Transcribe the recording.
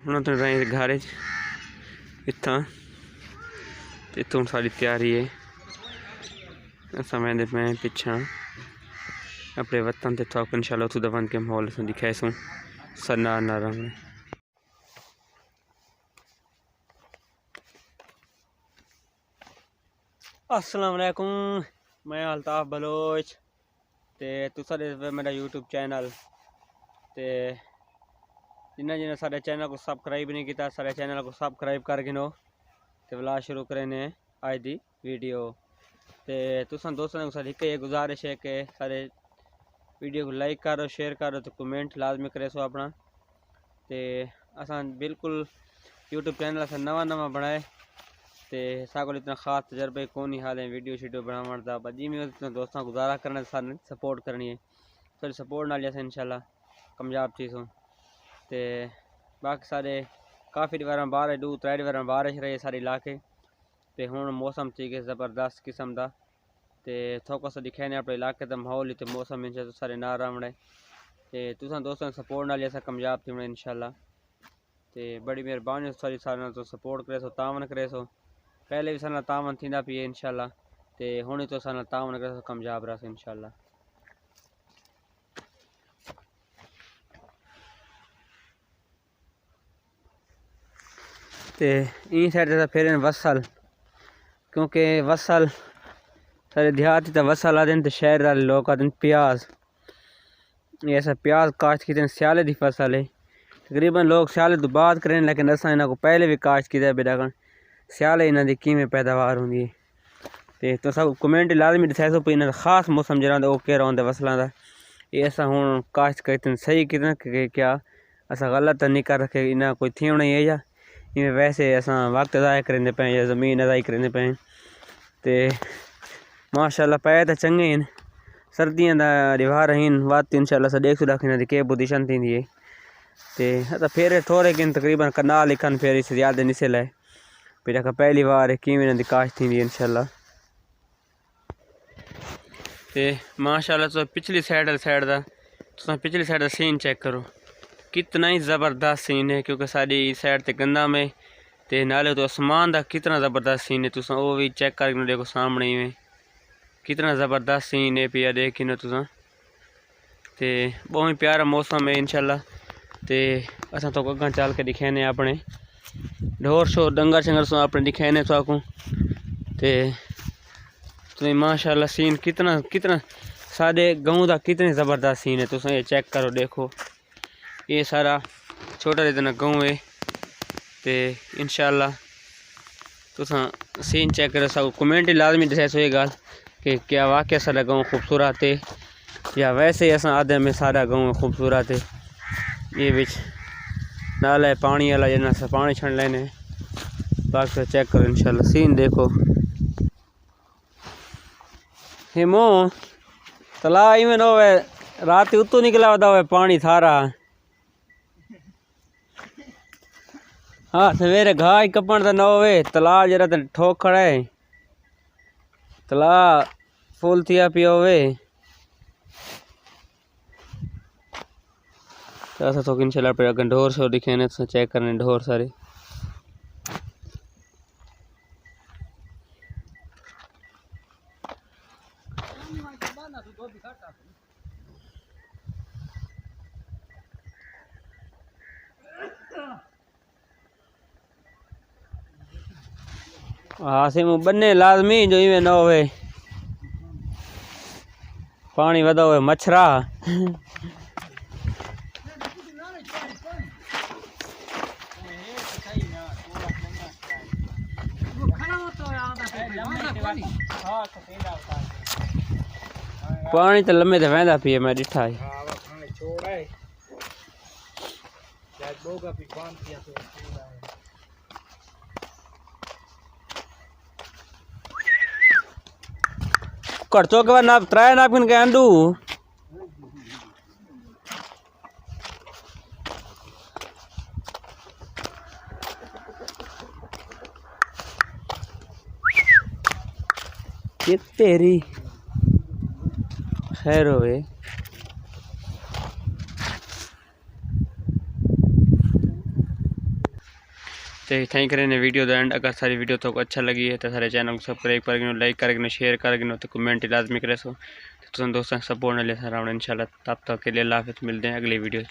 हुण तो घर इत्थां इत्थों सारी तैयारी है। असां वेंदे पे पिछां अपने वतन ते तो इंशाल्लाह उथों दा के माहौल दिखाएसूं सन्ना नरम। अस्सलाम वालेकुम, मैं अल्ताफ बलोच ते तुसा दे मेरा यूट्यूब चैनल ते जिन्हें सारे चैनल को सब्सक्राइब नहीं किया सारे चैनल को सब्सक्राइब कर गिनो ते व्लॉग शुरू करें आज दी वीडियो। ते तुसा दोस्तों को एक गुजारिश है कि सारे वीडियो को लाइक करो, शेयर करो तो कमेंट लाजमी करे सो अपना। ते असा बिल्कुल यूट्यूब चैनल असा नवा बनाए ते साको इतना खास तजर्बे कौन ही हाल है वीडियो शीडियो बनावन दा बजी में दोस्तों गुजारा करने सारे सपोर्ट करनी है। थोड़ी सपोर्ट नाल अस इंशाल्लाह कामयाब चीज़ हूँ। ते बाकी सारे काफ़ी बार बारिश 2-3 बार बारिश रही सारे इलाके ते हुण मौसम ठीक है ज़बरदस्त किस्म का। ते थोड़ा सा दिखाने अपने इलाके का माहौल ही तो मौसम इंशाल्लाह सारे ना रावणे ते तुसा दोस्तों सपोर्ट नाल अस कामयाब थी इंशाल्लाह। ते बड़ी मेहरबानी सारी सारे तो सपोर्ट करे सो तावन करे सो पहले भी सारा तावन थींदा पी इंशाल्लाह ते हुण तो सारा तावन करे सो कामयाब रह इंशाल्लाह। ते ई साइड से फिर वसल क्योंकि वसल सारे देहात तो वसल आते तो शहर वाले लोग आते प्याज। ये ऐसा प्याज काश्त की स्याले की फसल है तकरीबन लोग स्याले तो बाद करें लेकिन असा इन्हों को पहले भी काश्त किया बेटा स्याले इन्हों की किमें पैदावार होंगी है। तो सब कमेंट लाजमी दसाए सो इन्होंने खास मौसम जरा वो कह रहा फसलों का ये असा हूँ काश्त करते सही कितना क्या असा गलत नहीं कर रखे इन्हें कोई थी होना है या इवें वैसे असा वक्त अदा करेंगे पे या ज़मीन अदा करेंगे पे। तो माशाल्लाह पै तो चंगे हैं सर्दियों का रिवार हैं वत इंशाल्लाह सा 100 की के पोजीशन थी है। तो फिर थोड़े किन तकरीबन कना लिखन फिर इस ज़्यादा निसे लाए फिर पहली बार किमें काश्त थी इंशाल्लाह। तो माशाल्लाह तो पिछली साइड का तो पिछली साइड का सीन चेक करो कितना ही ज़बरदस्त सीन है क्योंकि सारी साइड ते गंदा में ते नाले तो आसमान का कितना ज़बरदस्त सीन है। तुम वो भी चेक कर देखो सामने में कितना ज़बरदस्त सीन है पिया देख न तुसा ते बहुत ही प्यारा मौसम है इंशाल्लाह। ते असा तो अगर चल के दिखाने अपने ढोर शोर डंगर शंगर सो अपने दिखाने तो माशाल्लाह सीन कितना कितना सारे गाँव का कितने ज़बरदस्त सीन है। तुम ये चेक करो देखो ये सारा छोटा जितना गाँव है तो इंशाल्लाह तुसा सीन चेक करो सब कमेंट लाजमी दसे सो ये गल कि क्या वाकई सारा गाँव खूबसूरत है या वैसे असा आधे में सारा गाँव खूबसूरत है। ये बिच नाला है पानी वाला जना सा पानी छड़ लेने बाकी चेक करो इंशाल्लाह सीन देखो हिमो तला इवें हो रात उतो निकला होता पानी थारा। हाँ सवेरे घास कपन तो न हो तला जरा तो ठोक खड़ा है तला फुल थिया पिया होवे तो इंशाल्लाह पे अगर ढोर शोर दिखे ने तो चेक करने ढोर सारे। हाँ सिम बन्ने लाजमी जो इवें न होवे पानी वधा हुए मच्छरा पानी तो लम्बे तो वहदा पिए मैं डिठा है। चौक नाप 3 नापकिन के आंदू ये तेरी खैर होवे। तो इतना करें वीडियो एंड। अगर सारी वीडियो तो अच्छा लगी है तो सारे चैनल को सब्सक्राइब कर लाइक कर शेयर कर तो कमेंट लाजमी करे सो तो दोस्तों सपोर्ट ले सर इंशाल्लाह। तब तक के लिए अल्लाह हाफिज़, मिलते हैं अगली वीडियो।